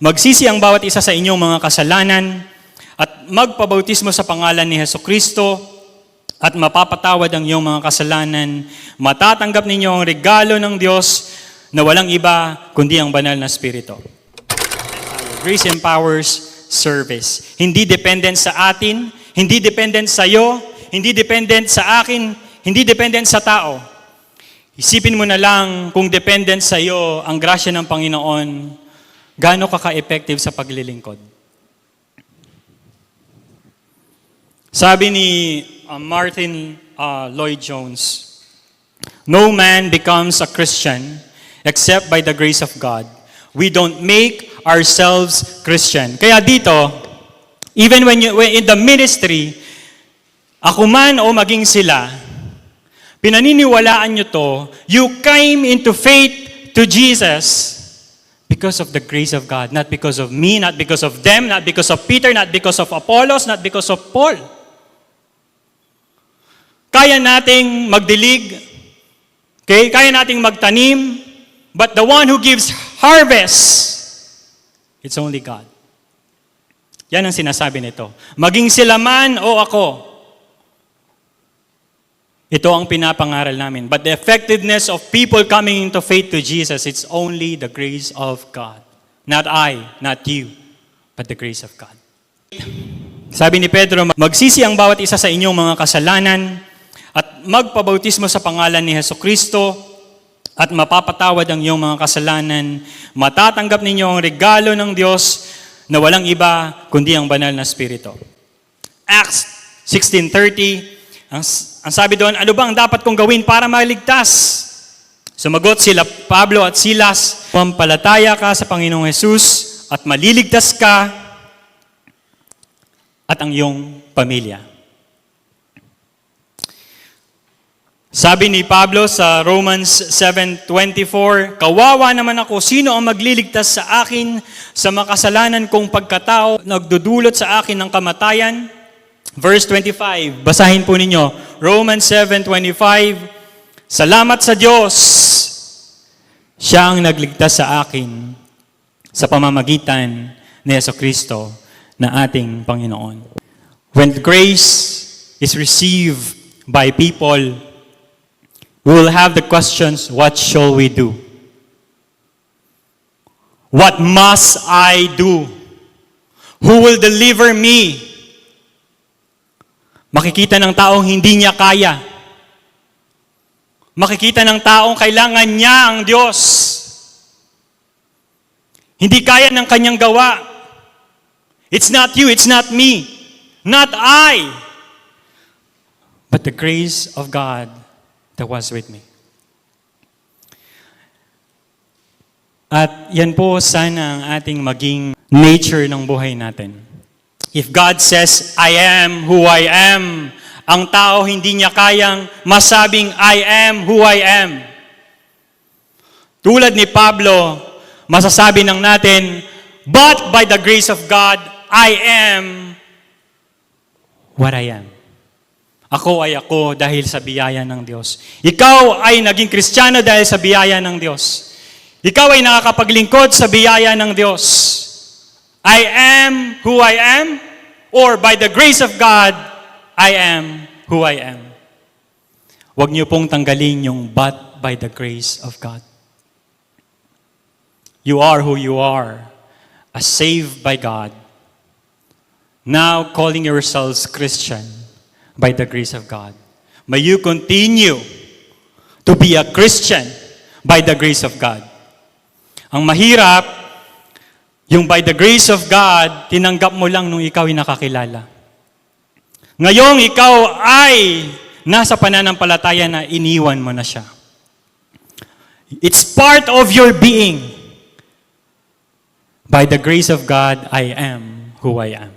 Magsisi ang bawat isa sa inyong mga kasalanan at magpabautismo sa pangalan ni Hesukristo at mapapatawad ang iyong mga kasalanan. Matatanggap ninyo ang regalo ng Diyos na walang iba kundi ang banal na Espiritu. Grace empowers service. Hindi dependent sa atin, hindi dependent sa iyo, hindi dependent sa akin, hindi dependent sa tao. Isipin mo na lang kung dependent sa iyo ang grasya ng Panginoon, gaano ka-effective sa paglilingkod. Sabi ni Martin Lloyd-Jones, "No man becomes a Christian except by the grace of God. We don't make ourselves Christian." Kaya dito, even when in the ministry, ako man o maging sila, pinaniniwalaan nyo to, you came into faith to Jesus because of the grace of God, not because of me, not because of them, not because of Peter, not because of Apollos, not because of Paul. Kaya nating magdilig, okay? Kaya nating magtanim, but the one who gives harvest, it's only God. Yan ang sinasabi nito. Maging sila man o ako, ito ang pinapangaral namin. But the effectiveness of people coming into faith to Jesus, it's only the grace of God. Not I, not you, but the grace of God. Sabi ni Pedro, magsisi ang bawat isa sa inyong mga kasalanan at magpabautismo sa pangalan ni Hesukristo at mapapatawad ang iyong mga kasalanan. Matatanggap ninyo ang regalo ng Diyos na walang iba kundi ang banal na Espiritu. Acts 16:30, ang sabi doon, ano ba ang dapat kong gawin para maligtas? Sumagot sila Pablo at Silas, pampalataya ka sa Panginoong Hesus at maliligtas ka at ang iyong pamilya. Sabi ni Pablo sa Romans 7:24, kawawa naman ako, sino ang magliligtas sa akin sa makasalanan kong pagkatao, nagdudulot sa akin ng kamatayan? Verse 25, basahin po ninyo, Romans 7:25, salamat sa Diyos, siya ang nagligtas sa akin sa pamamagitan ni Hesukristo na ating Panginoon. When grace is received by people, we will have the questions, what shall we do? What must I do? Who will deliver me? Makikita ng taong hindi niya kaya. Makikita ng taong kailangan niya ang Diyos. Hindi kaya ng kanyang gawa. It's not you, it's not me, not I, but the grace of God that was with me. At yan po sana ang ating maging nature ng buhay natin. If God says, I am who I am, ang tao hindi niya kayang masabing, I am who I am. Tulad ni Pablo, masasabi ng natin, but by the grace of God, I am what I am. Ako ay ako dahil sa biyaya ng Diyos. Ikaw ay naging Kristiyano dahil sa biyaya ng Diyos. Ikaw ay nakakapaglingkod sa biyaya ng Diyos. I am who I am, or by the grace of God, I am who I am. Huwag niyo pong tanggalin yung but by the grace of God. You are who you are, as saved by God. Now calling yourselves Christian by the grace of God. May you continue to be a Christian by the grace of God. Ang mahirap, yung by the grace of God, tinanggap mo lang nung ikaw ay nakakilala. Ngayong ikaw ay nasa pananampalataya na iniwan mo na siya. It's part of your being. By the grace of God, I am who I am.